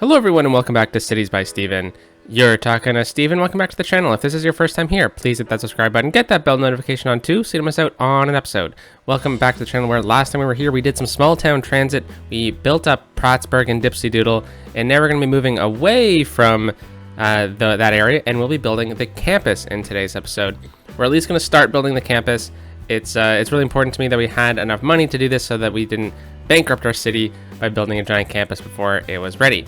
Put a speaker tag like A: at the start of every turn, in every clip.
A: Hello everyone and welcome back to Cities by Steven. You're talking to Steven. Welcome back to the channel. If this is your first time here, please hit that subscribe button, get that bell notification on too so you don't miss out on an episode. Welcome back to the channel where last time we were here we did some small town transit, we built up Prattsburg and Dipsy Doodle, and now we're going to be moving away from that area and we'll be building the campus in today's episode. We're at least going to start building the campus. It's really important to me that we had enough money to do this so that we didn't bankrupt our city by building a giant campus before it was ready.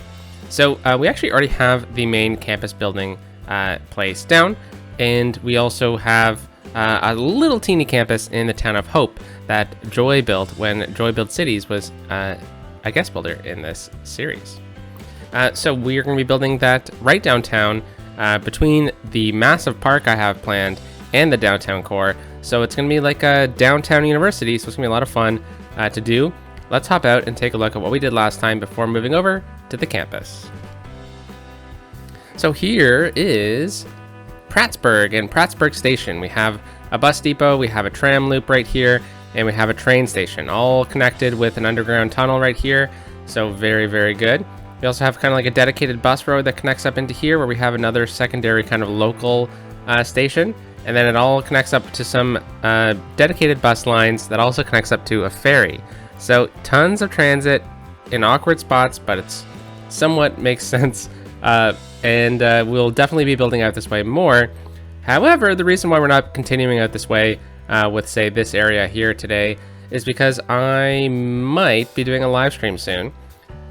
A: So we actually already have the main campus building place down, and we also have a little teeny campus in the town of Hope that Joy built when Joy Build Cities was a guest builder in this series. So we are going to be building that right downtown between the massive park I have planned and the downtown core. So it's going to be like a downtown university, so it's going to be a lot of fun to do. Let's hop out and take a look at what we did last time before moving over to the campus. So here is Prattsburg and Prattsburg Station. We have a bus depot, we have a tram loop right here, and we have a train station, all connected with an underground tunnel right here. So very, very good. We also have kind of like a dedicated bus road that connects up into here where we have another secondary kind of local station. And then it all connects up to some dedicated bus lines that also connects up to a ferry. So tons of transit in awkward spots, but it's somewhat makes sense. And we'll definitely be building out this way more. However, the reason why we're not continuing out this way with, say, this area here today is because I might be doing a live stream soon.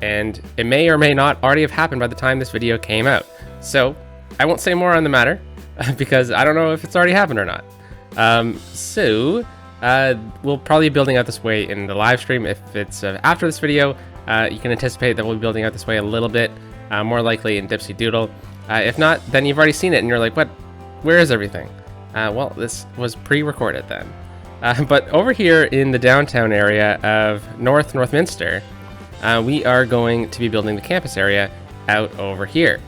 A: And it may or may not already have happened by the time this video came out. So I won't say more on the matter because I don't know if it's already happened or not. We'll probably be building out this way in the live stream. If it's after this video, you can anticipate that we'll be building out this way a little bit, more likely in Dipsy Doodle. If not, then you've already seen it and you're like, what? Where is everything? Well, this was pre-recorded then. But over here in the downtown area of Northminster, we are going to be building the campus area out over here.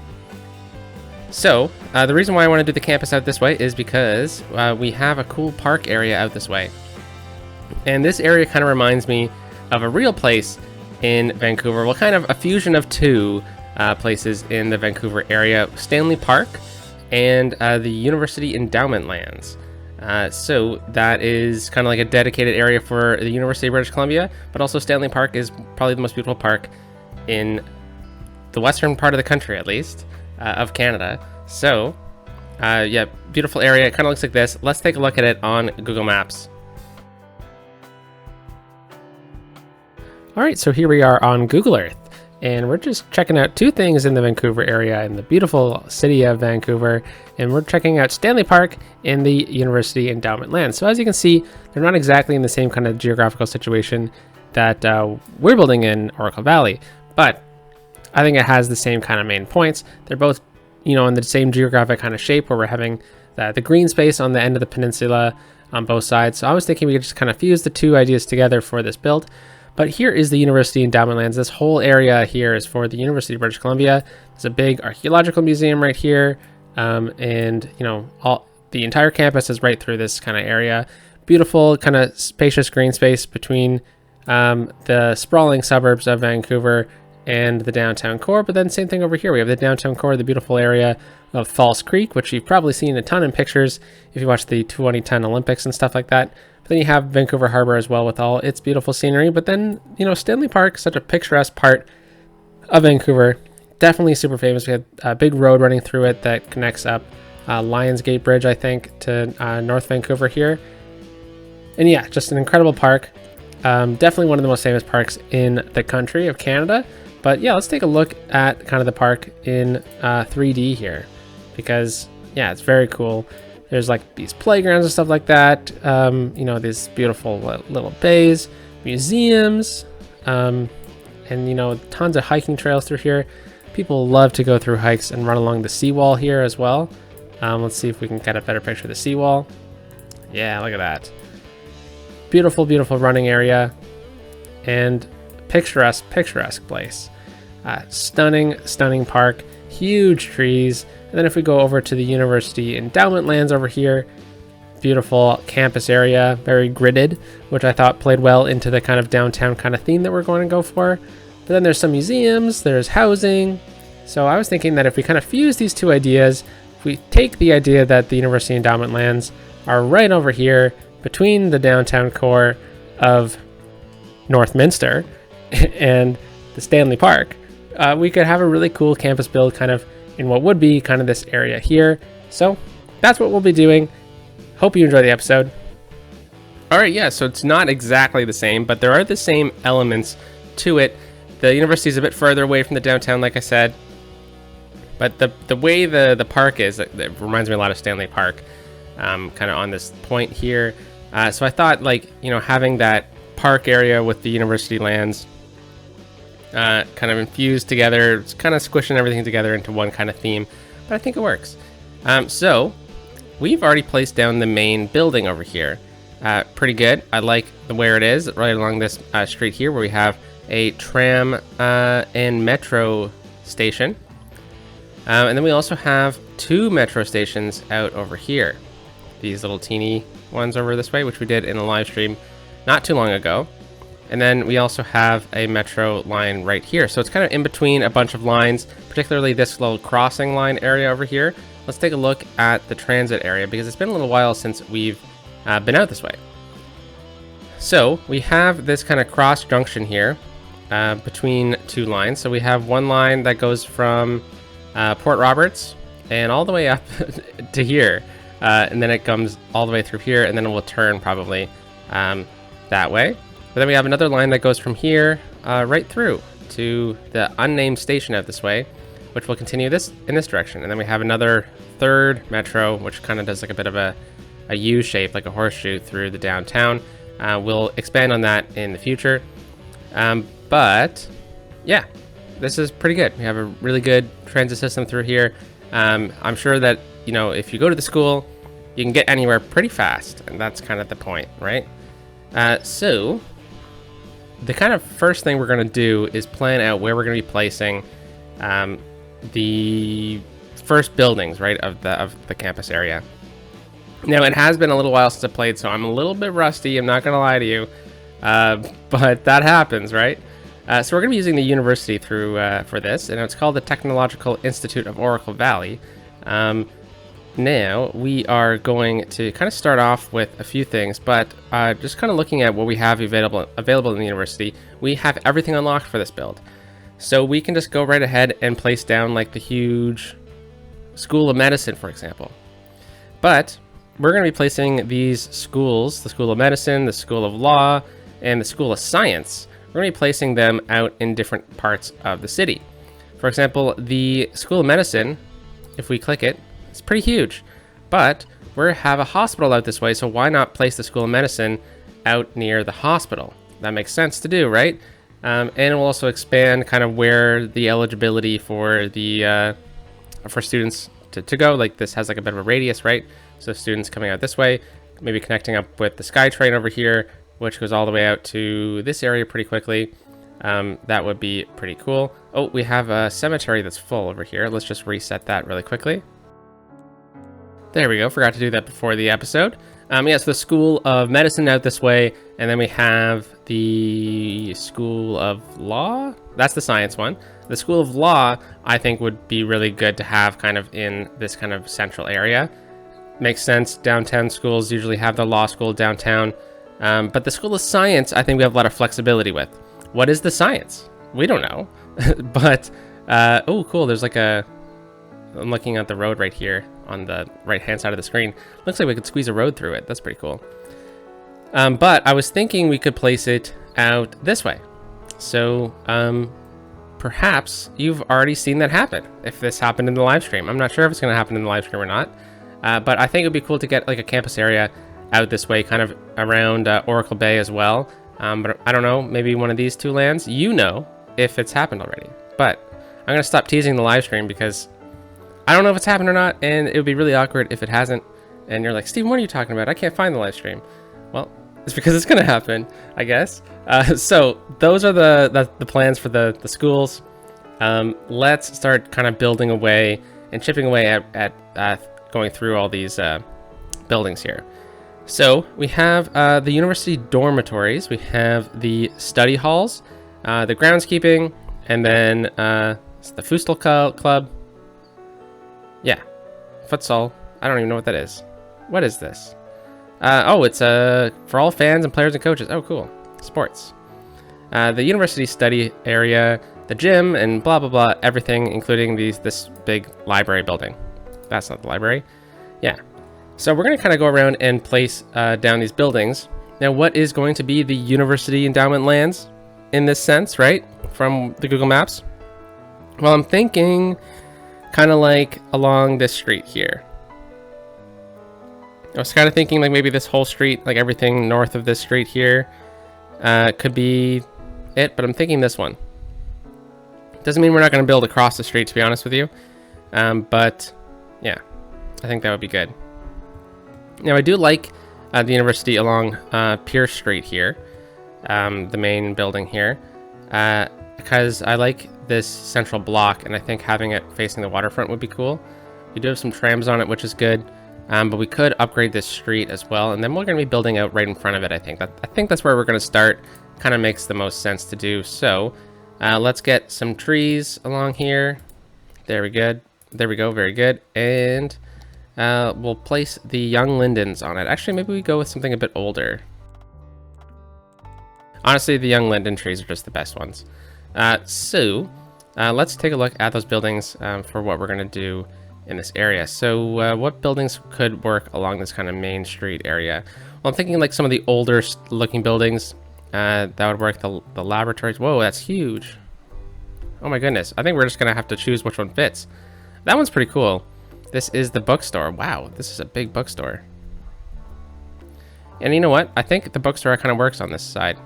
A: So the reason why I want to do the campus out this way is because we have a cool park area out this way. And this area kind of reminds me of a real place in Vancouver. Well, kind of a fusion of two places in the Vancouver area, Stanley Park and the University Endowment Lands. So that is kind of like a dedicated area for the University of British Columbia, but also Stanley Park is probably the most beautiful park in the western part of the country, at least, of Canada. So yeah, beautiful area. It kind of looks like this. Let's take a look at it on Google Maps. All right, so here we are on Google Earth, and we're just checking out two things in the Vancouver area in the beautiful city of Vancouver, and we're checking out Stanley Park and the University Endowment Land. So as you can see, they're not exactly in the same kind of geographical situation that we're building in Oracle Valley, but I think it has the same kind of main points. They're both, in the same geographic kind of shape where we're having the green space on the end of the peninsula on both sides. So I was thinking we could just kind of fuse the two ideas together for this build. But here is the University Endowment Lands. This whole area here is for the University of British Columbia. There's a big archaeological museum right here. And, the entire campus is right through this kind of area. Beautiful kind of spacious green space between the sprawling suburbs of Vancouver and the downtown core. But then same thing over here. We have the downtown core, the beautiful area of False Creek, which you've probably seen a ton in pictures if you watch the 2010 Olympics and stuff like that. But then you have Vancouver Harbor as well with all its beautiful scenery. But then, Stanley Park, such a picturesque part of Vancouver, definitely super famous. We had a big road running through it that connects up Lionsgate Bridge, I think, to North Vancouver here. And yeah, just an incredible park. Definitely one of the most famous parks in the country of Canada. But yeah, let's take a look at kind of the park in 3D here, because yeah, it's very cool. There's like these playgrounds and stuff like that. These beautiful little bays, museums, and tons of hiking trails through here. People love to go through hikes and run along the seawall here as well. Let's see if we can get a better picture of the seawall. Yeah, look at that. Beautiful, beautiful running area and picturesque place. Stunning park, huge trees. And then if we go over to the University Endowment Lands over here, beautiful campus area, very gridded, which I thought played well into the kind of downtown kind of theme that we're going to go for. But then there's some museums, there's housing. So I was thinking that if we kind of fuse these two ideas, if we take the idea that the University Endowment lands are right over here between the downtown core of Northminster and the Stanley Park, we could have a really cool campus build kind of in what would be kind of this area here. So that's what we'll be doing. Hope you enjoy the episode. All right, yeah, so it's not exactly the same, but there are the same elements to it. The university is a bit further away from the downtown, like I said, but the way the park is, it reminds me a lot of Stanley Park, kind of on this point here. So I thought, like, you know, having that park area with the university lands kind of infused together, it's kind of squishing everything together into one kind of theme, but I think it works. So we've already placed down the main building over here. Pretty good. I like where it is, right along this street here, where we have a tram and metro station. And then we also have 2 metro stations out over here. These little teeny ones over this way, which we did in a live stream not too long ago. And then we also have a metro line right here. So it's kind of in between a bunch of lines, particularly this little crossing line area over here. Let's take a look at the transit area, because it's been a little while since we've been out this way. So we have this kind of cross junction here between 2 lines. So we have one line that goes from Port Roberts and all the way up to here, and then it comes all the way through here, and then it will turn probably that way. But then we have another line that goes from here right through to the unnamed station out this way, which will continue this in this direction. And then we have another 3rd metro, which kind of does like a bit of a U shape, like a horseshoe through the downtown. We'll expand on that in the future. But yeah, this is pretty good. We have a really good transit system through here. I'm sure that, you know, if you go to the school, you can get anywhere pretty fast, and that's kind of the point, right? So the kind of first thing we're going to do is plan out where we're going to be placing the first buildings, right, of the campus area. Now, it has been a little while since I played, so I'm a little bit rusty. I'm not going to lie to you, but that happens, right? So we're going to be using the university through for this, and it's called the Technological Institute of Oracle Valley. Now, we are going to kind of start off with a few things, but just kind of looking at what we have available in the university, we have everything unlocked for this build. So we can just go right ahead and place down like the huge School of Medicine, for example. But we're going to be placing these schools, the School of Medicine, the School of Law, and the School of Science. We're going to be placing them out in different parts of the city. For example, the School of Medicine, if we click it, it's pretty huge. But we have a hospital out this way, so why not place the School of Medicine out near the hospital? That makes sense to do, right? And it will also expand kind of where the eligibility for the for students to go. Like, this has like a bit of a radius, right? So students coming out this way, maybe connecting up with the SkyTrain over here, which goes all the way out to this area pretty quickly. That would be pretty cool. Oh, we have a cemetery that's full over here. Let's just reset that really quickly. There we go. Forgot to do that before the episode. Yeah, so the School of Medicine out this way, and then we have the School of Law. That's the science one. The School of Law, I think, would be really good to have kind of in this kind of central area. Makes sense. Downtown schools usually have the law school downtown. But the School of Science, I think we have a lot of flexibility with. What is the science? We don't know. But, oh, cool. There's like I'm looking at the road right here on the right-hand side of the screen. Looks like we could squeeze a road through it. That's pretty cool. But I was thinking we could place it out this way. So, perhaps you've already seen that happen. If this happened in the live stream. I'm not sure if it's going to happen in the live stream or not. But I think it'd be cool to get like a campus area out this way, kind of around Oracle Bay as well. But I don't know, maybe one of these 2 lands, you know, if it's happened already. But I'm going to stop teasing the live stream because I don't know if it's happened or not, and it would be really awkward if it hasn't. And you're like, Steven, what are you talking about? I can't find the live stream. Well, it's because it's going to happen, I guess. So those are the plans for the schools. Let's start kind of building away and chipping away at going through all these buildings here. So we have the university dormitories, we have the study halls, the groundskeeping, and then it's the Futsal Club. Yeah, futsal. I don't even know what that is. What is this? Oh, it's for all fans and players and coaches. Oh, cool. Sports. The university study area, the gym, and blah blah blah. Everything, including this big library building. That's not the library. Yeah. So we're gonna kind of go around and place down these buildings. Now, what is going to be the university endowment lands in this sense, right? From the Google Maps? Well, I'm thinking kind of like along this street here. I was kind of thinking like maybe this whole street, like everything north of this street here, could be it, but I'm thinking this one. Doesn't mean we're not going to build across the street, to be honest with you. But yeah, I think that would be good. Now, I do like the university along Pierce Street here, the main building here, because I like this central block, and I think having it facing the waterfront would be cool. We do have some trams on it, which is good. But we could upgrade this street as well, and then we're going to be building out right in front of it. I think that's where we're going to start. Kind of makes the most sense to do. So let's get some trees along here. There we go. Very good. And we'll place the young lindens on it. Actually, maybe we go with something a bit older. Honestly, the young linden trees are just the best ones. So let's take a look at those buildings for what we're going to do in this area. So what buildings could work along this kind of main street area? Well, I'm thinking like some of the older looking buildings that would work. The laboratories. Whoa, that's huge. Oh my goodness. I think we're just gonna have to choose which one fits. That one's pretty cool. This is the bookstore. Wow, this is a big bookstore. And you know what? I think the bookstore kind of works on this side.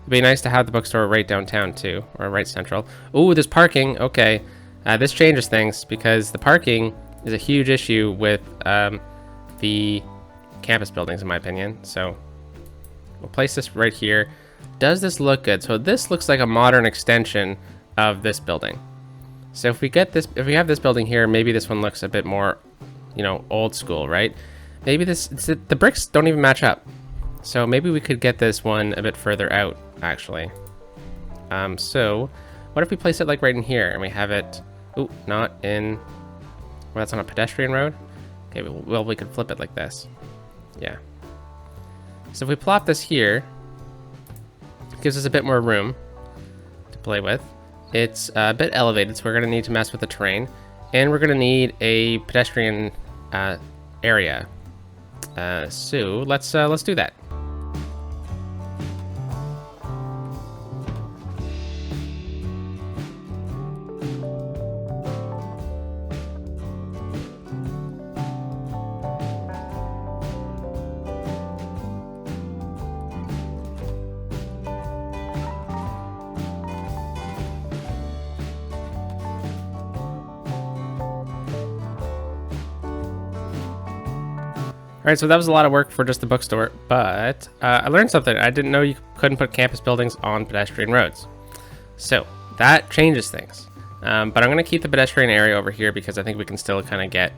A: It'd be nice to have the bookstore right downtown too, or right central. Oh, there's parking. Okay. This changes things because the parking is a huge issue with the campus buildings, in my opinion. So we'll place this right here. Does this look good? So this looks like a modern extension of this building. So if we have this building here, maybe this one looks a bit more, old school, right? Maybe the bricks don't even match up. So maybe we could get this one a bit further out, actually. So what if we place it like right in here and we have it? Oh, not in. Well, that's on a pedestrian road. Okay, well, we could flip it like this. Yeah. So if we plop this here, it gives us a bit more room to play with. It's a bit elevated, so we're going to need to mess with the terrain, and we're going to need a pedestrian area. So let's do that. All right, so that was a lot of work for just the bookstore, but I learned something. I didn't know you couldn't put campus buildings on pedestrian roads. So that changes things. But I'm going to keep the pedestrian area over here because I think we can still kind of get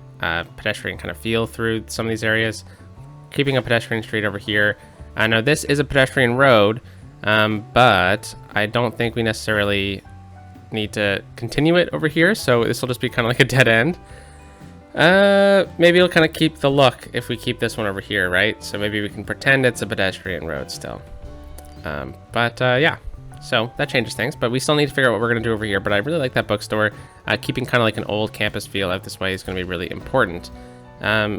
A: pedestrian kind of feel through some of these areas. Keeping a pedestrian street over here. I know this is a pedestrian road, but I don't think we necessarily need to continue it over here. So this will just be kind of like a dead end. Maybe it'll kind of keep the look if we keep this one over here, right? So maybe we can pretend it's a pedestrian road still. Yeah, so that changes things, but we still need to figure out what we're going to do over here. But I really like that bookstore. Keeping kind of like an old campus feel out this way is going to be really important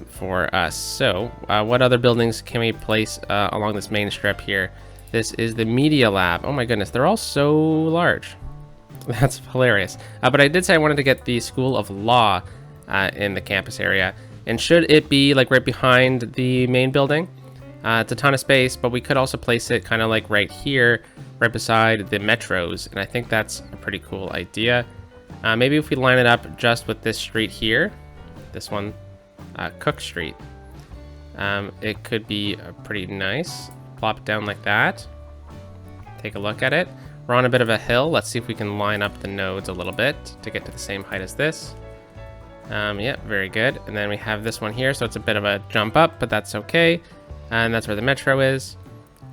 A: for us. So what other buildings can we place along this main strip here? This is the media lab. Oh my goodness, they're all so large. That's hilarious. But I did say I wanted to get the School of Law in the campus area, and should it be like right behind the main building, it's a ton of space, but we could also place it kind of like right here, right beside the metros, and I think that's a pretty cool idea. Maybe if we line it up just with this street here, this one, Cook Street, it could be pretty nice. Plop it down like that. Take a look at it. We're on a bit of a hill. Let's see if we can line up the nodes a little bit to get to the same height as this. Yeah, very good. And then we have this one here, so it's a bit of a jump up, but that's okay. And that's where the metro is.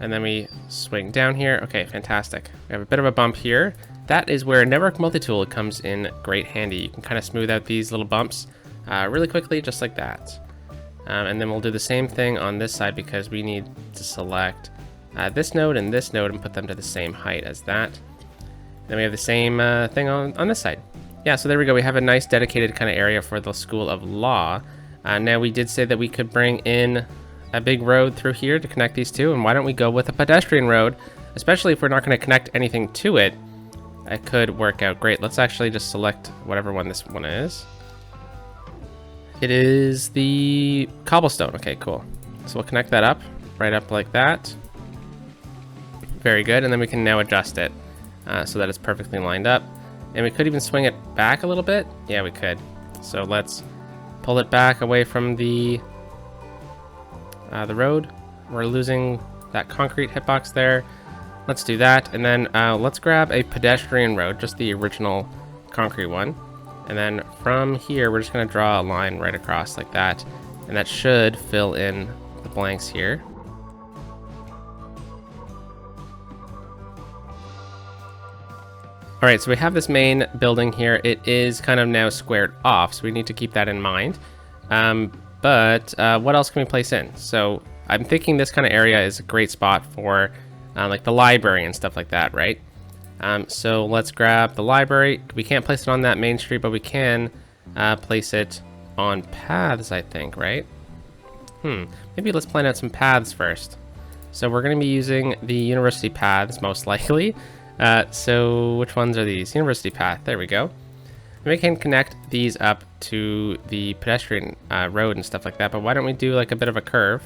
A: And then we swing down here. Okay, fantastic. We have a bit of a bump here. That is where Network Multitool comes in great handy. You can kind of smooth out these little bumps really quickly, just like that. And then we'll do the same thing on this side because we need to select this node and put them to the same height as that. Then we have the same thing on this side. Yeah, so there we go. We have a nice dedicated kind of area for the School of Law. Now we did say that we could bring in a big road through here to connect these two, and why don't we go with a pedestrian road, especially if we're not going to connect anything to it. It could work out great. Let's actually just select whatever one this one is. It is the cobblestone. Okay, cool. So we'll connect that up, right up like that. Very good, and then we can now adjust it so that it's perfectly lined up. And we could even swing it back a little bit. Yeah, we could. So let's pull it back away from the road. We're losing that concrete hitbox there. Let's do that, and then let's grab a pedestrian road, just the original concrete one. And then from here, we're just gonna draw a line right across like that, and that should fill in the blanks here. All right, so we have this main building here. It is kind of now squared off, so we need to keep that in mind. But what else can we place in? So I'm thinking this kind of area is a great spot for like the library and stuff like that, right? So let's grab the library. We can't place it on that main street, but we can place it on paths, I think, right? Maybe let's plan out some paths first. So we're going to be using the university paths, most likely. So which ones are these? University path, there we go. And we can connect these up to the pedestrian road and stuff like that, but why don't we do like a bit of a curve?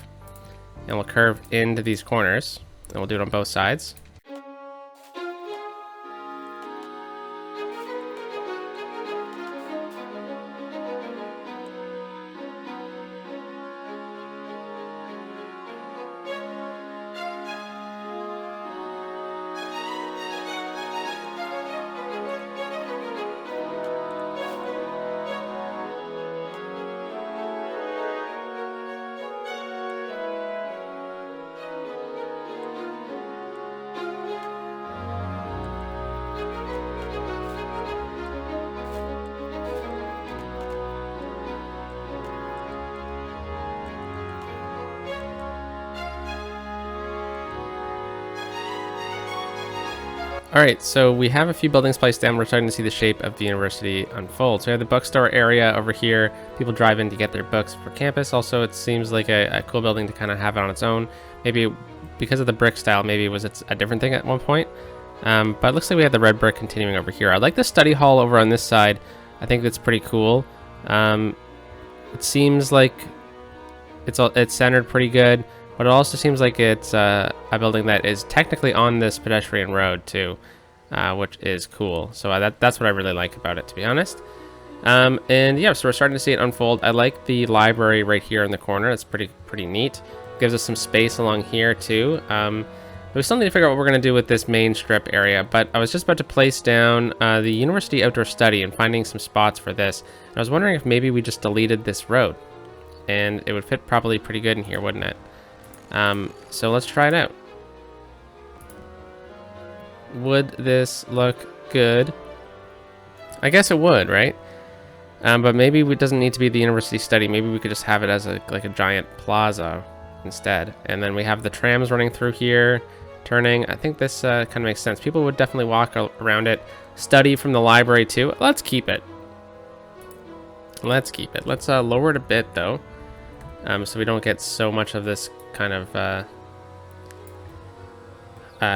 A: And we'll curve into these corners, and we'll do it on both sides. All right, so we have a few buildings placed down. We're starting to see the shape of the university unfold. So we have the bookstore area over here. People drive in to get their books for campus. Also, it seems like a cool building to kind of have it on its own. Maybe because of the brick style, maybe it was a different thing at one point. But it looks like we have the red brick continuing over here. I like the study hall over on this side. I think that's pretty cool. It seems like it's centered pretty good. But it also seems like it's a building that is technically on this pedestrian road too, which is cool. So that's what I really like about it, to be honest. And yeah, so we're starting to see it unfold. I like the library right here in the corner. It's pretty neat. Gives us some space along here too. We still need to figure out what we're going to do with this main strip area, but I was just about to place down the University Outdoor Study and finding some spots for this. And I was wondering if maybe we just deleted this road, and it would fit probably pretty good in here, wouldn't it? So let's try it out. Would this look good? I guess it would, right? But maybe it doesn't need to be the university study. Maybe we could just have it as like a giant plaza instead. And then we have the trams running through here, turning. I think this kind of makes sense. People would definitely walk around it. Study from the library too. Let's keep it. Let's keep it. Let's lower it a bit though, so we don't get so much of this kind of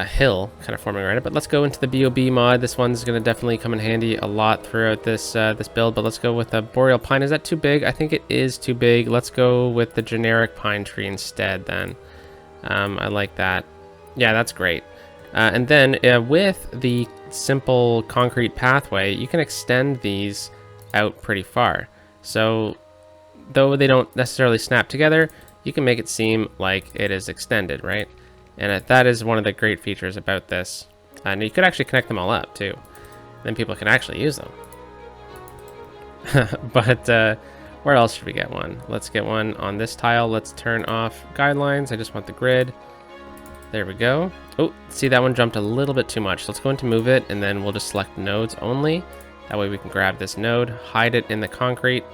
A: hill kind of forming around it. But let's go into the BOB mod. This one's going to definitely come in handy a lot throughout this this build. But let's go with the boreal pine. Is that too big? I think it is too big. Let's go with the generic pine tree instead then. I like that. Yeah, that's great. And then with the simple concrete pathway, you can extend these out pretty far. So though they don't necessarily snap together, you can make it seem like it is extended, right? And that is one of the great features about this. And you could actually connect them all up too. Then people can actually use them. But where else should we get one? Let's get one on this tile. Let's turn off guidelines. I just want the grid. There we go. Oh, see, that one jumped a little bit too much. Let's go into move it, and then we'll just select nodes only. That way we can grab this node, hide it in the concrete.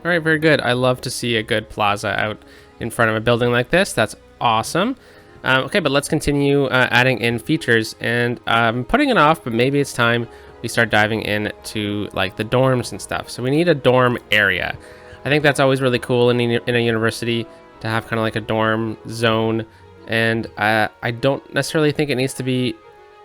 A: All right, very good. I love to see a good plaza out in front of a building like this. That's awesome. Okay, but let's continue adding in features, and I'm putting it off, but maybe it's time we start diving into like the dorms and stuff. So we need a dorm area. I think that's always really cool in a university to have kind of like a dorm zone, and I don't necessarily think it needs to be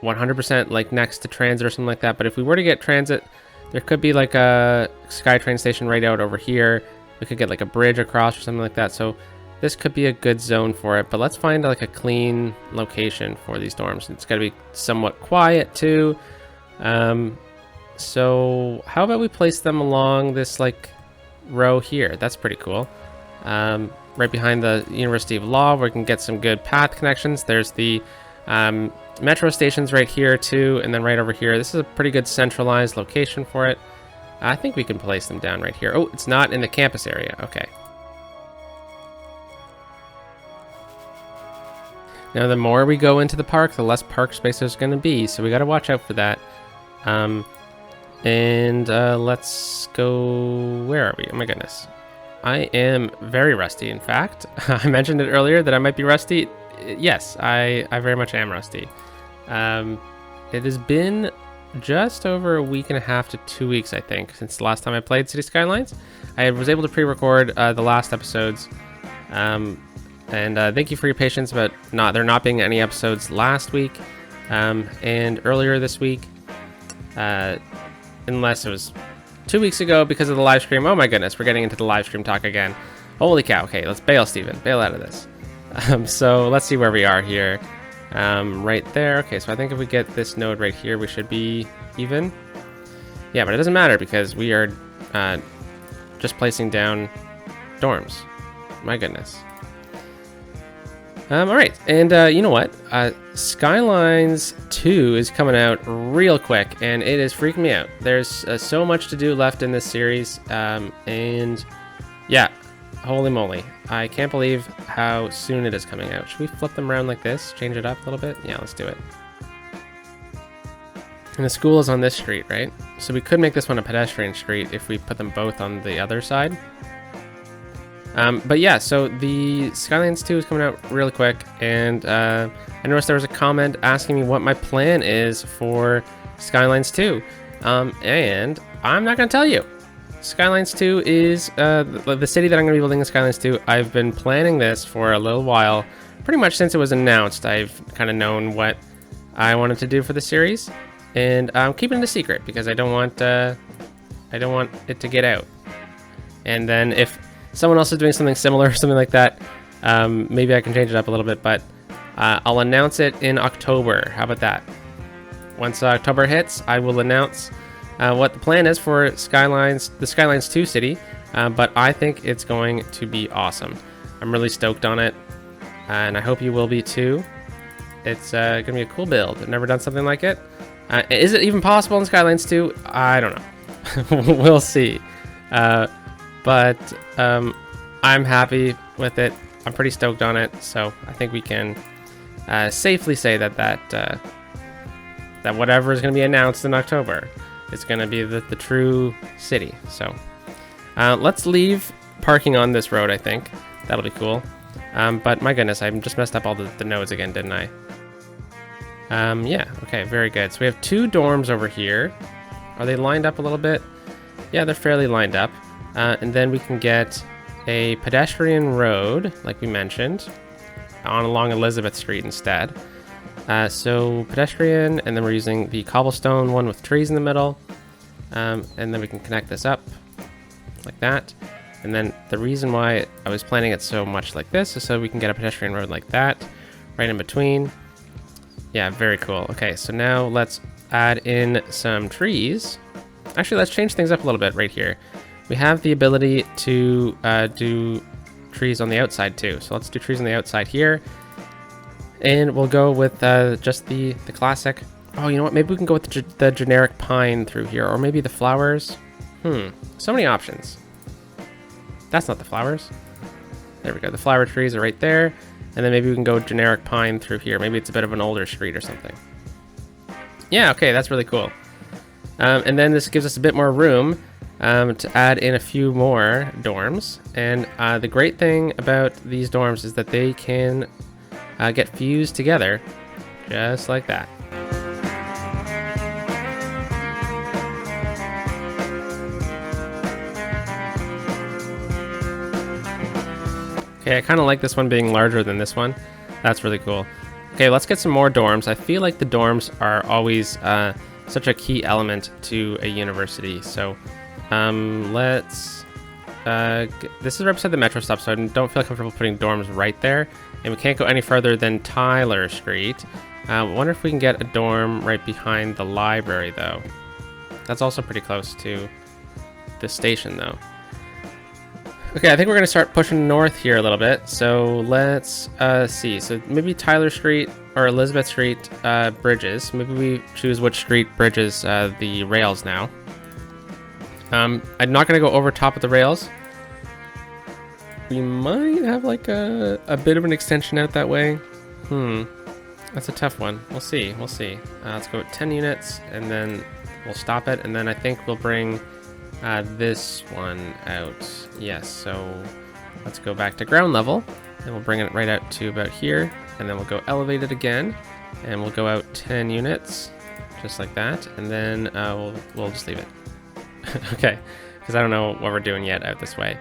A: 100% like next to transit or something like that, but if we were to get transit, there could be like a SkyTrain station right out over here. We could get like a bridge across or something like that. So this could be a good zone for it, but let's find like a clean location for these dorms. It's got to be somewhat quiet too. So how about we place them along this like row here? That's pretty cool. Right behind the University of Law, where we can get some good path connections. There's the metro stations right here too, and then right over here. This is a pretty good centralized location for it. I think we can place them down right here. Oh, it's not in the campus area. Okay. Now, the more we go into the park, the less park space there's going to be, so we got to watch out for that. Let's go... Where are we? Oh my goodness. I am very rusty, in fact. I mentioned it earlier that I might be rusty. Yes, I very much am rusty. It has been just over a week and a half to 2 weeks, I think, since the last time I played City Skylines. I was able to pre-record the last episodes. Thank you for your patience about there not being any episodes last week and earlier this week, unless it was 2 weeks ago because of the live stream. Oh my goodness, we're getting into the live stream talk again. Holy cow. Okay, let's bail, Steven. Bail out of this. So let's see where we are here. Right there. Okay, so I think if we get this node right here, we should be even. Yeah, but it doesn't matter because we are just placing down dorms. My goodness. All right, and you know what? Skylines 2 is coming out real quick, and it is freaking me out. There's so much to do left in this series, and yeah, holy moly. I can't believe how soon it is coming out. Should we flip them around like this? Change it up a little bit? Yeah, let's do it. And the school is on this street, right? So we could make this one a pedestrian street if we put them both on the other side. But yeah, so the Skylines 2 is coming out really quick, and I noticed there was a comment asking me what my plan is for Skylines 2, and I'm not going to tell you. Skylines 2 is the city that I'm going to be building in Skylines 2. I've been planning this for a little while, pretty much since it was announced. I've kind of known what I wanted to do for the series, and I'm keeping it a secret because I don't want it to get out. And then if someone else is doing something similar or something like that, maybe I can change it up a little bit, but I'll announce it in October. How about that? Once October hits, I will announce what the plan is for the Skylines 2 city, but I think it's going to be awesome. I'm really stoked on it, and I hope you will be too. It's going to be a cool build. I've never done something like it. Is it even possible in Skylines 2? I don't know. We'll see. But I'm happy with it. I'm pretty stoked on it, so I think we can safely say that whatever is going to be announced in October is going to be the true city. So let's leave parking on this road, I think. That'll be cool. But my goodness, I just messed up all the nodes again, didn't I? Yeah, okay, very good. So we have 2 dorms over here. Are they lined up a little bit? Yeah, they're fairly lined up. And then we can get a pedestrian road, like we mentioned, along Elizabeth Street instead. So pedestrian, and then we're using the cobblestone one with trees in the middle. And then we can connect this up like that. And then the reason why I was planning it so much like this is so we can get a pedestrian road like that, right in between. Yeah, very cool. Okay, so now let's add in some trees. Actually, let's change things up a little bit right here. We have the ability to do trees on the outside too. So let's do trees on the outside here. And we'll go with just the classic. Oh, you know what? Maybe we can go with the generic pine through here, or maybe the flowers. So many options. That's not the flowers. There we go. The flower trees are right there. And then maybe we can go generic pine through here. Maybe it's a bit of an older street or something. Yeah, okay, that's really cool. And then this gives us a bit more room to add in a few more dorms. And the great thing about these dorms is that they can get fused together just like that. Okay, I kind of like this one being larger than this one. That's really cool. Okay, let's get some more dorms. I feel like the dorms are always such a key element to a university. So let's... this is right beside the metro stop, so I don't feel comfortable putting dorms right there. And we can't go any further than Tyler Street. I wonder if we can get a dorm right behind the library, though. That's also pretty close to the station, though. Okay, I think we're going to start pushing north here a little bit. So let's see. So maybe Tyler Street or Elizabeth Street bridges. Maybe we choose which street bridges the rails now. I'm not going to go over top of the rails. We might have like a bit of an extension out that way. That's a tough one. We'll see. We'll see. Let's go at 10 units and then we'll stop it. And then I think we'll bring this one out. Yes, so let's go back to ground level and we'll bring it right out to about here, and then we'll go elevated again and we'll go out 10 units just like that, and then we'll just leave it. Okay, because I don't know what we're doing yet out this way.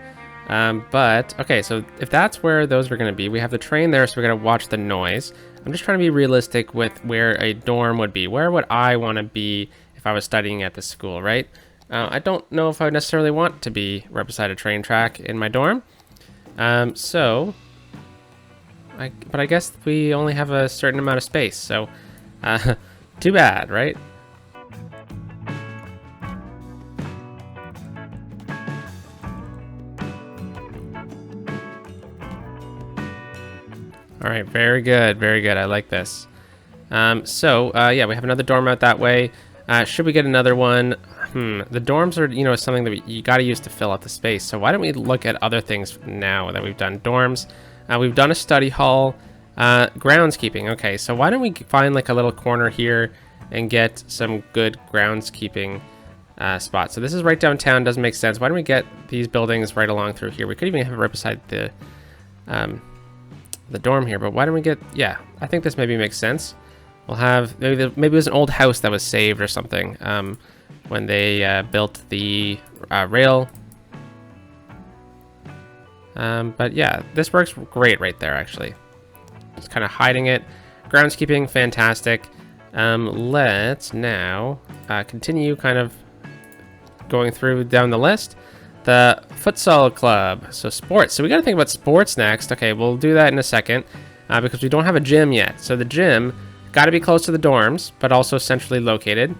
A: But okay, so if that's where those are going to be, we have the train there, so we're going to watch the noise. I'm just trying to be realistic with where a dorm would be. Where would I want to be if I was studying at this school, right? I don't know if I would necessarily want to be right beside a train track in my dorm. But I guess we only have a certain amount of space, so too bad, right? All right, very good, very good. I like this. Yeah, we have another dorm out that way. Should we get another one? The dorms are, something that you got to use to fill out the space. So why don't we look at other things now that we've done dorms? We've done a study hall, groundskeeping. Okay, so why don't we find like a little corner here and get some good groundskeeping spots? So this is right downtown. Doesn't make sense. Why don't we get these buildings right along through here? We could even have it right beside the dorm here. But why don't we get? Yeah, I think this maybe makes sense. We'll have maybe it was an old house that was saved or something. When they built the rail. But yeah, this works great right there, actually. Just kind of hiding it. Groundskeeping, fantastic. Let's now continue kind of going through down the list. The futsal club, so sports. So we got to think about sports next. Okay, we'll do that in a second because we don't have a gym yet. So the gym got to be close to the dorms, but also centrally located.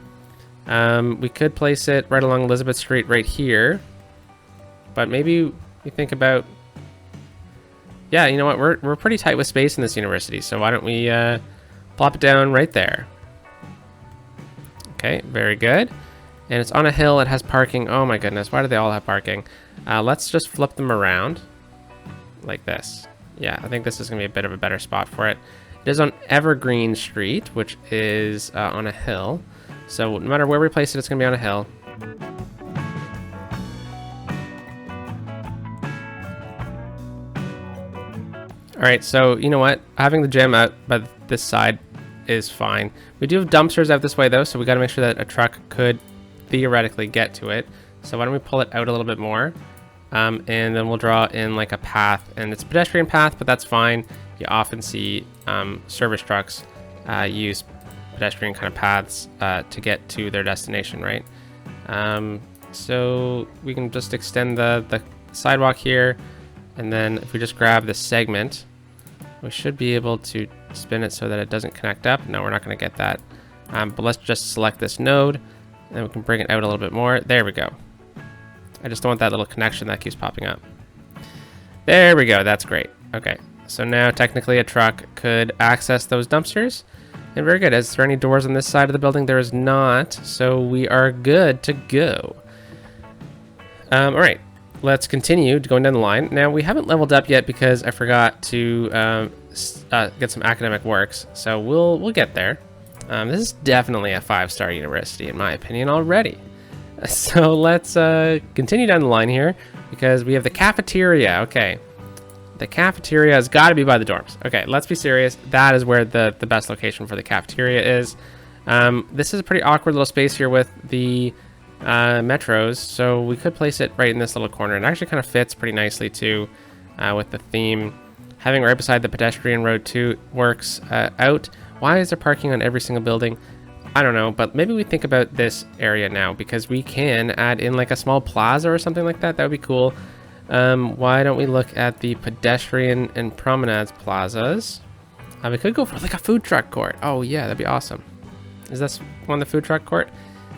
A: We could place it right along Elizabeth Street right here, but maybe we think about, yeah, you know what, we're pretty tight with space in this university, so why don't we plop it down right there. Okay, very good. And it's on a hill, it has parking. Oh my goodness, why do they all have parking? Let's just flip them around like this. Yeah, I think this is gonna be a bit of a better spot for it. It is on Evergreen Street, which is on a hill. So no matter where we place it, it's going to be on a hill. All right, so you know what? Having the gym out by this side is fine. We do have dumpsters out this way, though, so we got to make sure that a truck could theoretically get to it. So why don't we pull it out a little bit more? And then we'll draw in like a path. And it's a pedestrian path, but that's fine. You often see service trucks use pedestrian kind of paths to get to their destination, right? So we can just extend the sidewalk here, and then if we just grab this segment, we should be able to spin it so that it doesn't connect up. No, we're not going to get that. But let's just select this node, and we can bring it out a little bit more. There we go. I just don't want that little connection that keeps popping up. There we go. That's great. Okay, so now technically a truck could access those dumpsters. And very good. Is there any doors on this side of the building? There is not, so we are good to go. All right, let's continue going down the line. Now, we haven't leveled up yet because I forgot to get some academic works, so we'll get there. This is definitely a 5-star university, in my opinion, already. So let's continue down the line here because we have the cafeteria. Okay, the cafeteria has got to be by the dorms. Okay, let's be serious. That is where the best location for the cafeteria is. This is a pretty awkward little space here with the metros, so we could place it right in this little corner. It actually kind of fits pretty nicely too with the theme. Having it right beside the pedestrian road too works out. Why is there parking on every single building? I don't know, but maybe we think about this area now because we can add in like a small plaza or something like that. That would be cool. Why don't we look at the pedestrian and promenades plazas? We could go for like a food truck court. Oh yeah, that'd be awesome. Is this one the food truck court?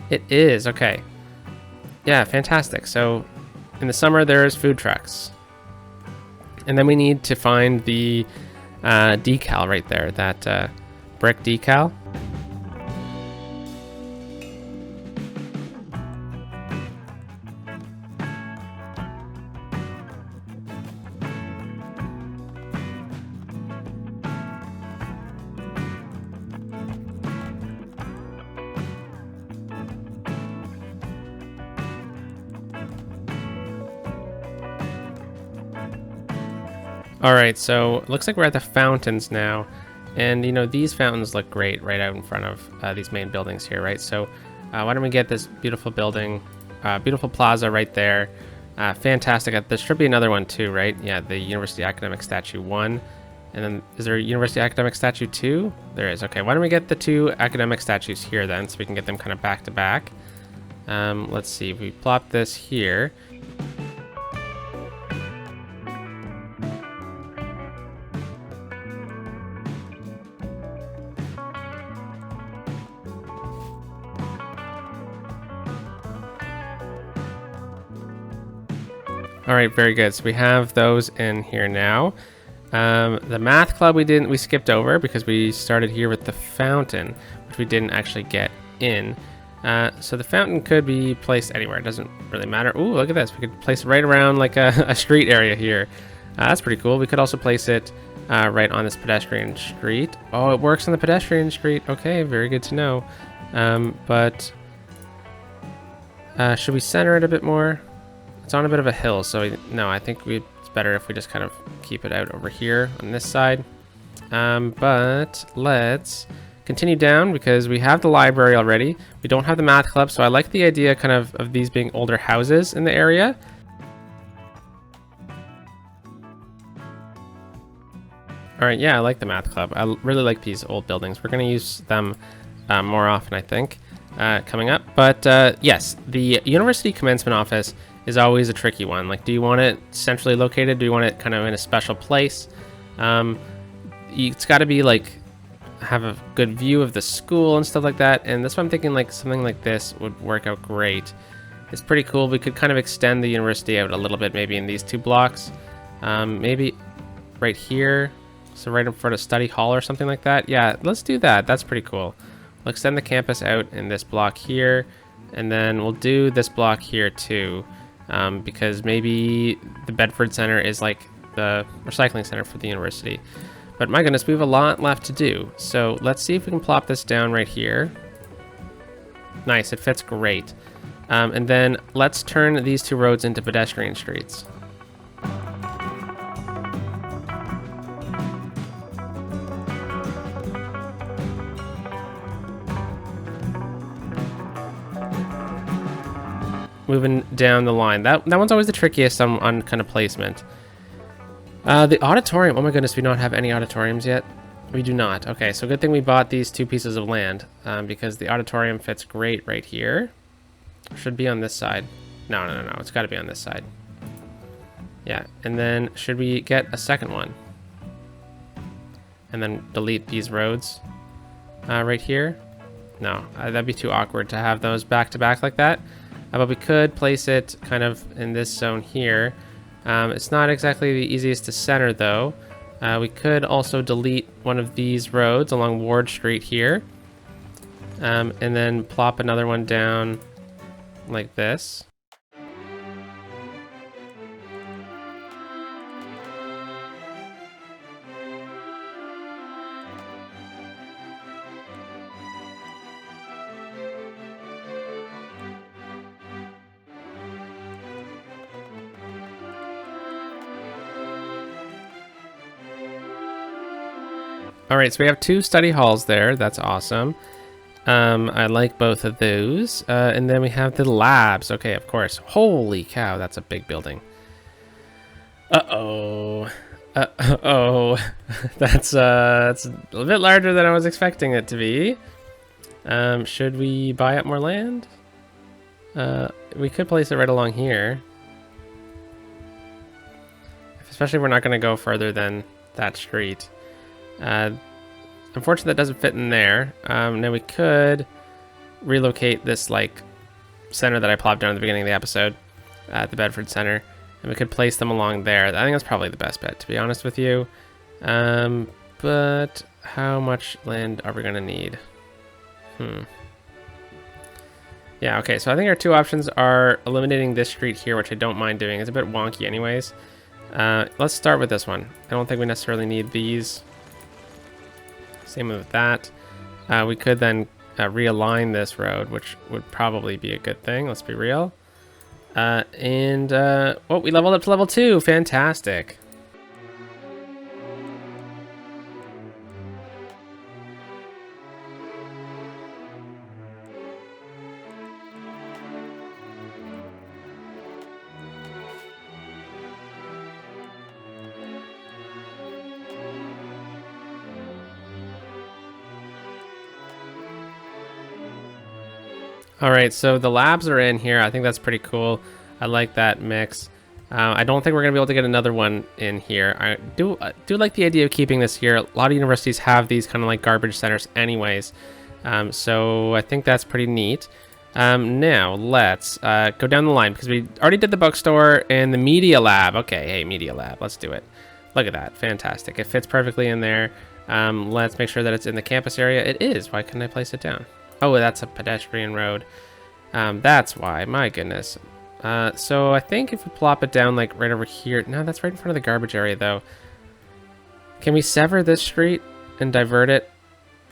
A: It is, okay. Yeah, fantastic. So in the summer there's food trucks. And then we need to find the decal right there, that brick decal. All right, so it looks like we're at the fountains now. And, you know, these fountains look great right out in front of these main buildings here, right? So why don't we get this beautiful building, beautiful plaza right there. Fantastic. There should be another one too, right? Yeah, the University Academic Statue 1. And then is there a University Academic Statue 2? There is. Okay, why don't we get the 2 academic statues here then so we can get them kind of back to back. Let's see, if we plop this here. All right, very good. So we have those in here now. The math club we skipped over because we started here with the fountain, which we didn't actually get in. So the fountain could be placed anywhere. It doesn't really matter. Ooh, look at this. We could place it right around like a street area here. That's pretty cool. We could also place it right on this pedestrian street. Oh, it works on the pedestrian street. Okay, very good to know. But should we center it a bit more? It's on a bit of a hill, so no, I think it's better if we just kind of keep it out over here on this side. But let's continue down because we have the library already. We don't have the math club, so I like the idea kind of these being older houses in the area. All right, yeah, I like the math club. I really like these old buildings. We're going to use them more often, I think, coming up. But yes, the University Commencement Office is always a tricky one. Like, do you want it centrally located? Do you want it kind of in a special place? It's got to be like have a good view of the school and stuff like that. And that's why I'm thinking like something like this would work out great. It's pretty cool. We could kind of extend the university out a little bit, maybe in these 2 blocks, maybe right here. So right in front of study hall or something like that. Yeah, let's do that. That's pretty cool. We'll extend the campus out in this block here, and then we'll do this block here too. Because maybe the Bedford Center is like the recycling center for the university. But my goodness, we have a lot left to do. So let's see if we can plop this down right here. Nice, it fits great. And then let's turn these 2 roads into pedestrian streets. Moving down the line. That one's always the trickiest on kind of placement. The auditorium. Oh my goodness, we don't have any auditoriums yet. We do not. Okay, so good thing we bought these 2 pieces of land because the auditorium fits great right here. Should be on this side. No. It's got to be on this side. Yeah, and then should we get a second one? And then delete these roads right here? No, that'd be too awkward to have those back to back like that. But we could place it kind of in this zone here. It's not exactly the easiest to center though. We could also delete one of these roads along Ward Street here. And then plop another one down like this. All right, so we have 2 study halls there. That's awesome. I like both of those. And then we have the labs. Okay, of course. Holy cow, that's a big building. Uh-oh. Uh-oh. That's a little bit larger than I was expecting it to be. Should we buy up more land? We could place it right along here. Especially if we're not going to go further than that street. Unfortunately, that doesn't fit in there. Now we could relocate this like center that I plopped down at the beginning of the episode at the Bedford Center, and we could place them along there. I think that's probably the best bet, to be honest with you. But how much land are we going to need? Yeah, okay, so I think our 2 options are eliminating this street here, which I don't mind doing. It's a bit wonky anyways. Let's start with this one. I don't think we necessarily need these. Same with that. We could then realign this road, which would probably be a good thing. Let's be real. Oh, we leveled up to level 2. Fantastic. All right, so the labs are in here. I think that's pretty cool. I like that mix. I don't think we're gonna be able to get another one in here. I do like the idea of keeping this here. A lot of universities have these kind of like garbage centers anyways. So I think that's pretty neat. Now let's go down the line because we already did the bookstore and the media lab. Okay, hey, media lab, let's do it. Look at that, fantastic. It fits perfectly in there. Let's make sure that it's in the campus area. It is, why couldn't I place it down? Oh, that's a pedestrian road. That's why, my goodness. So I think if we plop it down like right over here, no, that's right in front of the garbage area though. Can we sever this street and divert it?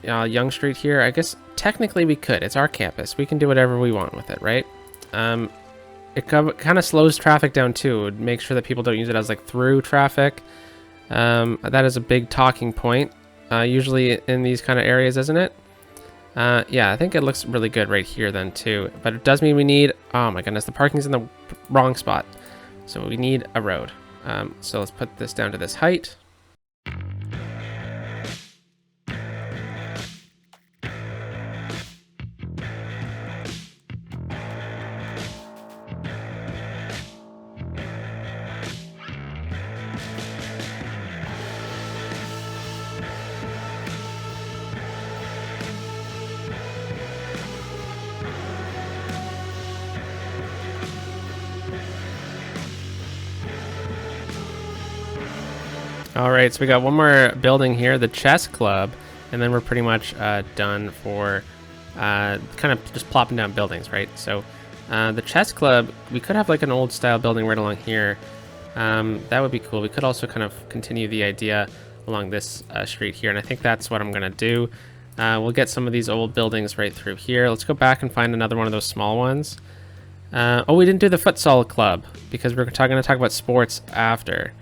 A: Young Street here, I guess technically we could. It's our campus. We can do whatever we want with it, right? It kind of slows traffic down too. It would make sure that people don't use it as like through traffic. That is a big talking point, usually in these kind of areas, isn't it? Yeah, I think it looks really good right here then too. But it does mean we need, oh my goodness, the parking's in the wrong spot. So we need a road. So let's put this down to this height. All right, so we got one more building here, the chess club, and then we're pretty much done for kind of just plopping down buildings, right? So the chess club, we could have like an old style building right along here. That would be cool. We could also kind of continue the idea along this street here, and I think that's what I'm gonna do. We'll get some of these old buildings right through here. Let's go back and find another one of those small ones. Oh, we didn't do the futsal club because we're gonna talk about sports after.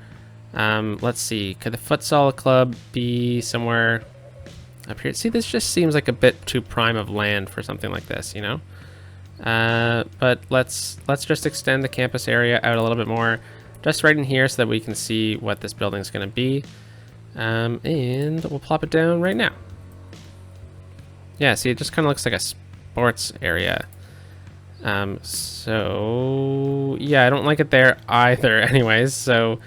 A: Let's see, could the futsal club be somewhere up here? See, this just seems like a bit too prime of land for something like this, you know? But let's just extend the campus area out a little bit more, just right in here so that we can see what this building is going to be. And we'll plop it down right now. Yeah, see, it just kind of looks like a sports area. So yeah, I don't like it there either anyways, so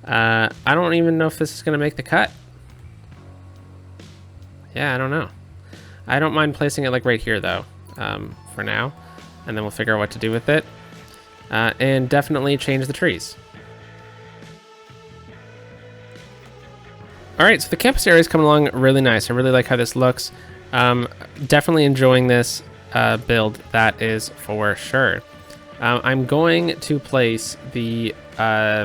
A: I don't even know if this is going to make the cut. Yeah, I don't know. I don't mind placing it like right here though, for now, and then we'll figure out what to do with it. And definitely change the trees. All right, so the campus area is coming along really nice. I really like how this looks. Definitely enjoying this build, that is for sure. I'm going to place the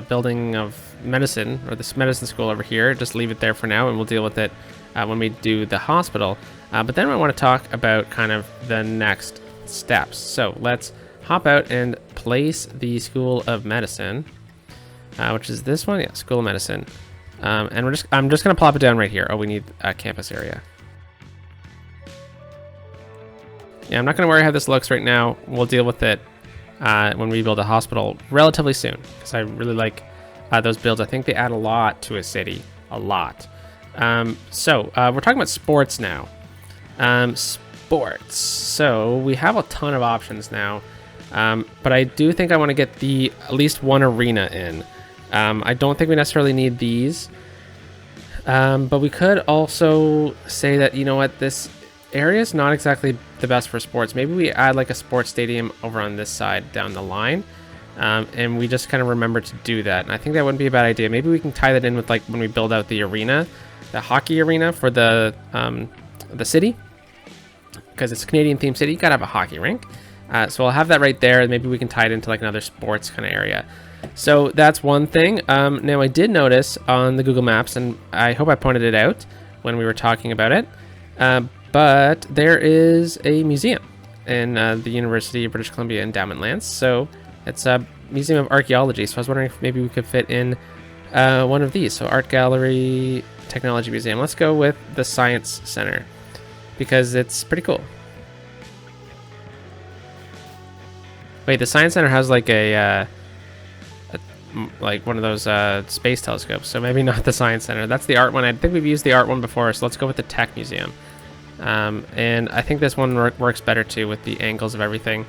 A: building of medicine, or this medicine school over here, just leave it there for now, and we'll deal with it when we do the hospital. But then I want to talk about kind of the next steps. So let's hop out and place the School of Medicine, which is this one. Yeah, School of Medicine. And I'm just gonna plop it down right here. Oh, we need a campus area. Yeah, I'm not gonna worry how this looks right now. We'll deal with it when we build a hospital relatively soon, because I really like those builds. I think they add a lot to a city, a lot. So we're talking about sports now. Sports. So we have a ton of options now, but I do think I want to get at least one arena in. I don't think we necessarily need these, but we could also say that, you know what, this area is not exactly the best for sports. Maybe we add like a sports stadium over on this side down the line, and we just kind of remember to do that. And I think that wouldn't be a bad idea. Maybe we can tie that in with like when we build out the arena, the hockey arena for the city, because it's a Canadian themed city. You gotta have a hockey rink. So I'll have that right there. Maybe we can tie it into like another sports kind of area. So that's one thing. Now I did notice on the Google Maps, and I hope I pointed it out when we were talking about it, but there is a museum in the University of British Columbia Endowment Lands. So it's a museum of archaeology. So I was wondering if maybe we could fit in one of these. So art gallery, technology museum. Let's go with the Science Center because it's pretty cool. Wait, the Science Center has like like one of those space telescopes, so maybe not the Science Center. That's the art one. I think we've used the art one before, so let's go with the Tech Museum. And I think this one works better too with the angles of everything.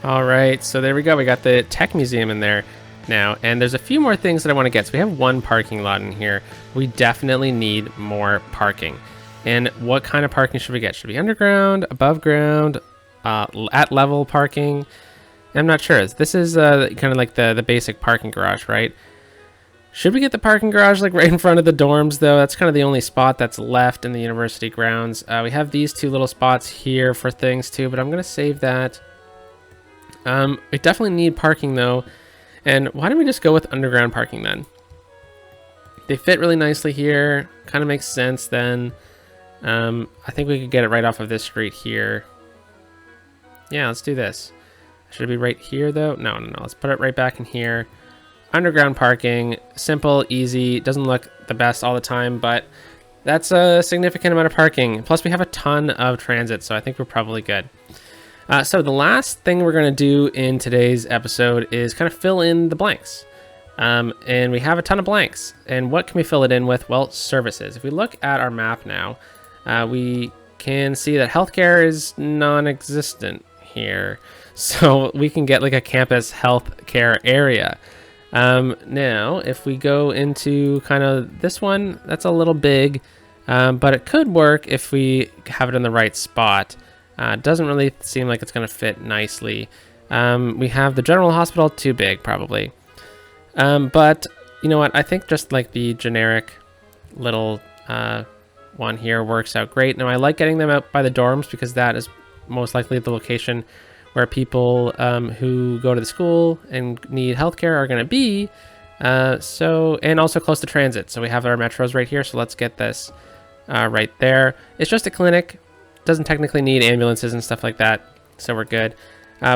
A: All right, so there we go. We got the Tech Museum in there now, and there's a few more things that I want to get. So we have one parking lot in here. We definitely need more parking. And what kind of parking should we get? Should we be underground, above ground, at level parking? I'm not sure. This is kind of like the basic parking garage, right? Should we get the parking garage like right in front of the dorms, though? That's kind of the only spot that's left in the university grounds. We have these two little spots here for things too, but I'm going to save that. We definitely need parking though, and why don't we just go with underground parking then? They fit really nicely here, kind of makes sense then. I think we could get it right off of this street here. Yeah, let's do this. Should it be right here though? No, let's put it right back in here. Underground parking, simple, easy, doesn't look the best all the time, but that's a significant amount of parking. Plus we have a ton of transit, so I think we're probably good. So the last thing we're going to do in today's episode is kind of fill in the blanks. And we have a ton of blanks. And what can we fill it in with? Well, services. If we look at our map now, we can see that healthcare is non-existent here. So we can get like a campus healthcare area. Now, if we go into kind of this one, that's a little big, but it could work if we have it in the right spot. Doesn't really seem like it's going to fit nicely. We have the general hospital, too big probably. But you know what? I think just like the generic little one here works out great. Now I like getting them out by the dorms because that is most likely the location where people who go to the school and need healthcare are going to be. And also close to transit. So we have our metros right here. So let's get this right there. It's just a clinic. Doesn't technically need ambulances and stuff like that, so we're good.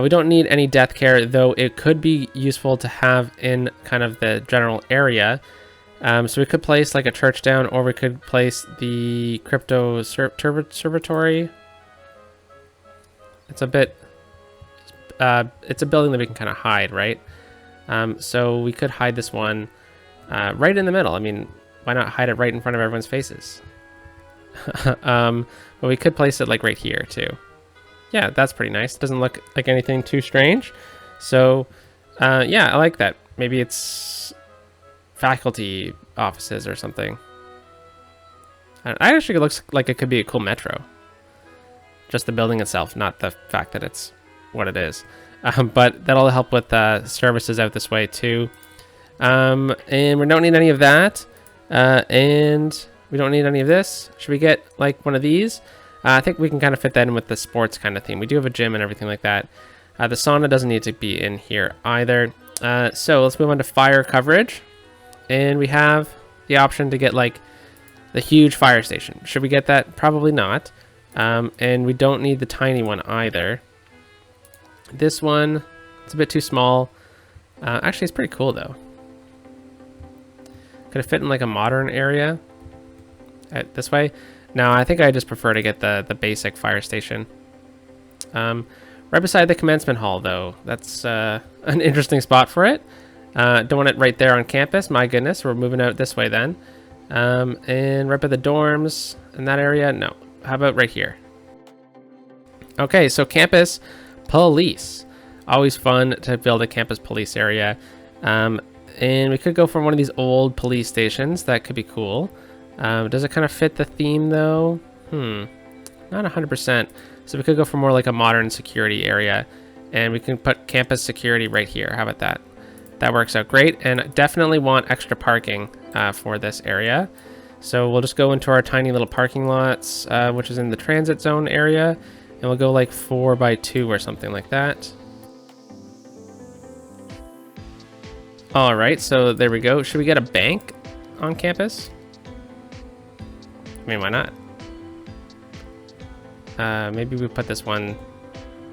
A: We don't need any death care, though it could be useful to have in kind of the general area. So we could place like a church down, or we could place the crypto observatory. It's a bit, it's a building that we can kind of hide, right? So we could hide this one right in the middle. I mean, why not hide it right in front of everyone's faces? But we could place it like right here too. Yeah, that's pretty nice. Doesn't look like anything too strange. So yeah, I like that. Maybe it's faculty offices or something. I actually it looks like it could be a cool metro. Just the building itself, not the fact that it's what it is. But that'll help with services out this way too. And we don't need any of that. And we don't need any of this. Should we get like one of these? I think we can kind of fit that in with the sports kind of theme. We do have a gym and everything like that. The sauna doesn't need to be in here either. So let's move on to fire coverage. And we have the option to get like the huge fire station. Should we get that? Probably not. And we don't need the tiny one either. This one, it's a bit too small. Actually, it's pretty cool though. Could it fit in like a modern area? This way? No, I think I just prefer to get the basic fire station. Right beside the commencement hall though. That's an interesting spot for it. Don't want it right there on campus. My goodness, we're moving out this way then. And right by the dorms in that area? No. How about right here? Okay, so campus police. Always fun to build a campus police area. And we could go for one of these old police stations. That could be cool. Does it kind of fit the theme though? Not 100%. So we could go for more like a modern security area. And we can put campus security right here. How about that? That works out great. And definitely want extra parking for this area. So we'll just go into our tiny little parking lots, which is in the transit zone area. And we'll go like 4x2 or something like that. All right, so there we go. Should we get a bank on campus? I mean, why not? Maybe we put this one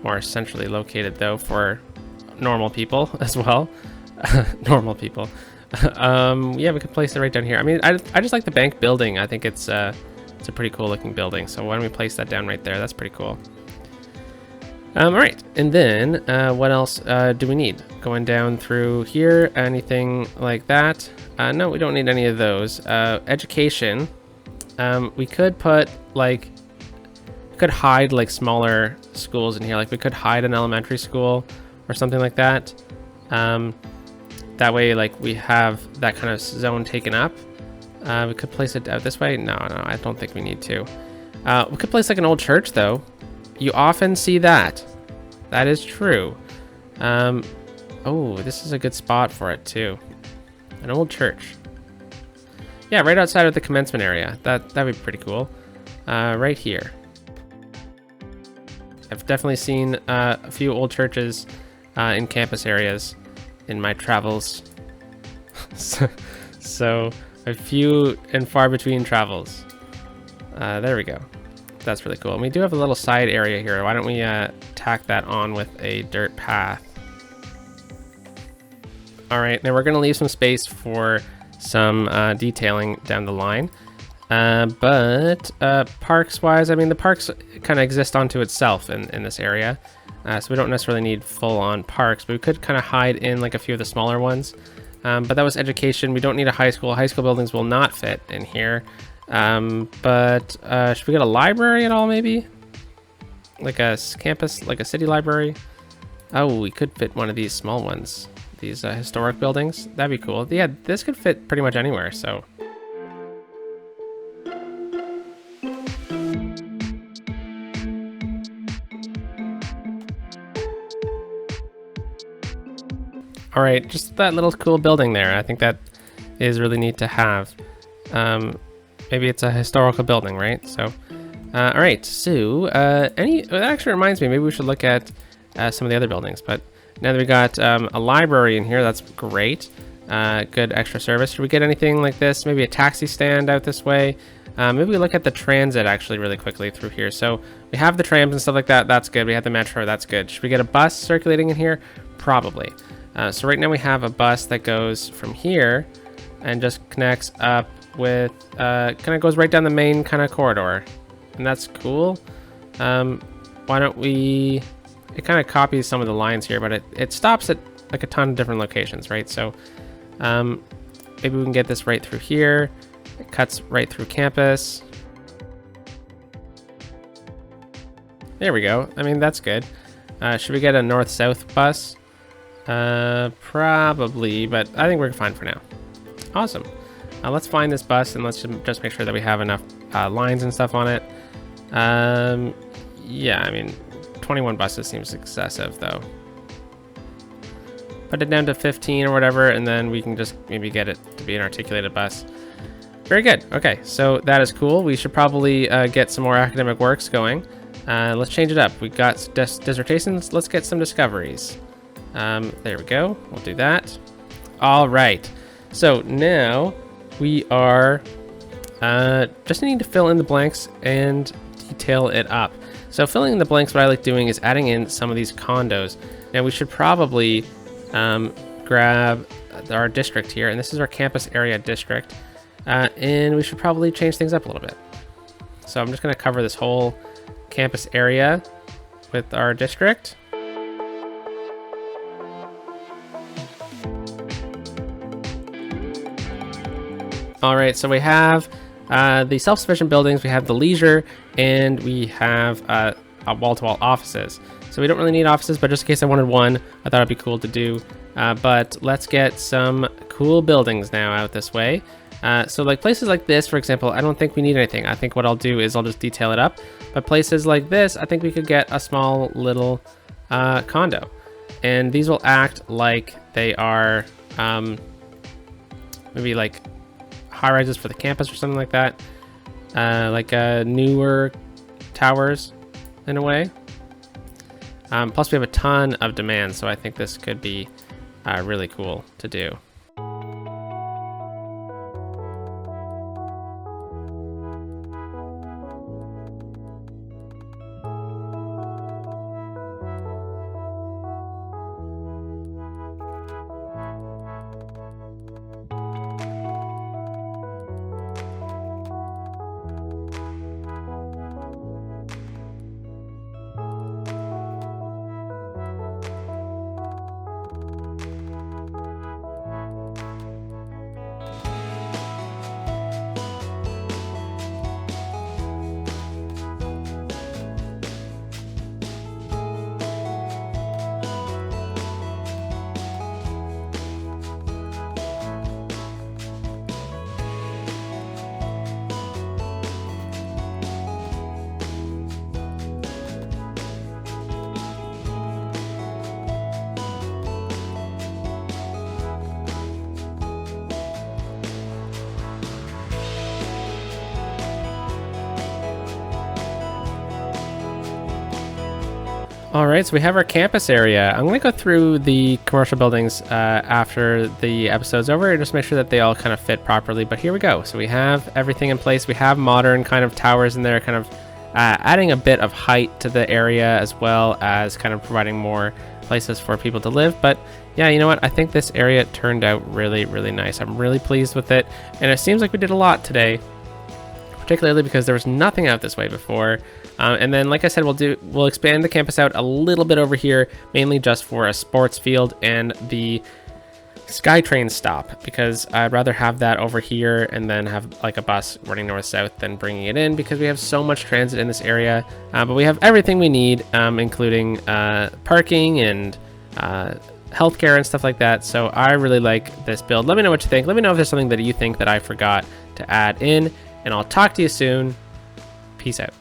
A: more centrally located though for normal people as well. Normal people. Yeah, we could place it right down here. I mean, I just like the bank building. I think it's a pretty cool looking building. So why don't we place that down right there? That's pretty cool. All right, and then what else do we need? Going down through here, anything like that? No, we don't need any of those. Education, we could put like, we could hide like smaller schools in here. Like we could hide an elementary school or something like that. That way, like we have that kind of zone taken up. We could place it out this way. No, I don't think we need to. We could place like an old church though. You often see that. That is true. Oh, this is a good spot for it too. An old church. Yeah, right outside of the commencement area. That'd be pretty cool. Right here. I've definitely seen a few old churches in campus areas in my travels. So a few and far between travels. There we go. That's really cool. And we do have a little side area here. Why don't we tack that on with a dirt path? All right, now we're going to leave some space for some detailing down the line. But parks wise, I mean, the parks kind of exist onto itself in this area. So we don't necessarily need full on parks, but we could kind of hide in like a few of the smaller ones. But that was education. We don't need a high school. High school buildings will not fit in here. But should we get a library at all maybe? Like a campus, like a city library? Oh, we could fit one of these small ones. These historic buildings. That'd be cool. Yeah, this could fit pretty much anywhere, so. All right, just that little cool building there. I think that is really neat to have. Maybe it's a historical building, right? So, all right. So, that actually reminds me, maybe we should look at some of the other buildings. But now that we got a library in here, that's great. Good extra service. Should we get anything like this? Maybe a taxi stand out this way. Maybe we look at the transit actually really quickly through here. So we have the trams and stuff like that. That's good. We have the metro. That's good. Should we get a bus circulating in here? Probably. So right now we have a bus that goes from here and just connects up with, kind of goes right down the main kind of corridor. And that's cool. Why don't we, it kind of copies some of the lines here, but it stops at like a ton of different locations, right? So maybe we can get this right through here. It cuts right through campus. There we go. I mean, that's good. Should we get a north-south bus? Probably, but I think we're fine for now. Awesome. Let's find this bus and let's just make sure that we have enough lines and stuff on it. Yeah, I mean, 21 buses seems excessive though. Put it down to 15 or whatever, and then we can just maybe get it to be an articulated bus. Very good. Okay, so that is cool. We should probably get some more academic works going. Let's change it up. We got dissertations. Let's get some discoveries. There we go. We'll do that. All right. So now we are just needing to fill in the blanks and detail it up. So filling in the blanks, what I like doing is adding in some of these condos. Now we should probably grab our district here, and this is our campus area district. And we should probably change things up a little bit. So I'm just going to cover this whole campus area with our district. All right, so we have the self-sufficient buildings, we have the leisure, and we have wall-to-wall offices. So we don't really need offices, but just in case I wanted one, I thought it'd be cool to do. But let's get some cool buildings now out this way. So like places like this, for example, I don't think we need anything. I think what I'll do is I'll just detail it up. But places like this, I think we could get a small little condo. And these will act like they are maybe like high rises for the campus or something like that. Like newer towers in a way. Plus we have a ton of demand, so I think this could be really cool to do. All right, so we have our campus area. I'm going to go through the commercial buildings after the episode's over and just make sure that they all kind of fit properly. But here we go. So we have everything in place. We have modern kind of towers in there, kind of adding a bit of height to the area as well as kind of providing more places for people to live. But yeah, you know what? I think this area turned out really, really nice. I'm really pleased with it. And it seems like we did a lot today, particularly because there was nothing out this way before. And then, like I said, we'll expand the campus out a little bit over here, mainly just for a sports field and the SkyTrain stop, because I'd rather have that over here and then have like a bus running north-south than bringing it in, because we have so much transit in this area. But we have everything we need, including parking and healthcare and stuff like that. So I really like this build. Let me know what you think. Let me know if there's something that you think that I forgot to add in, and I'll talk to you soon. Peace out.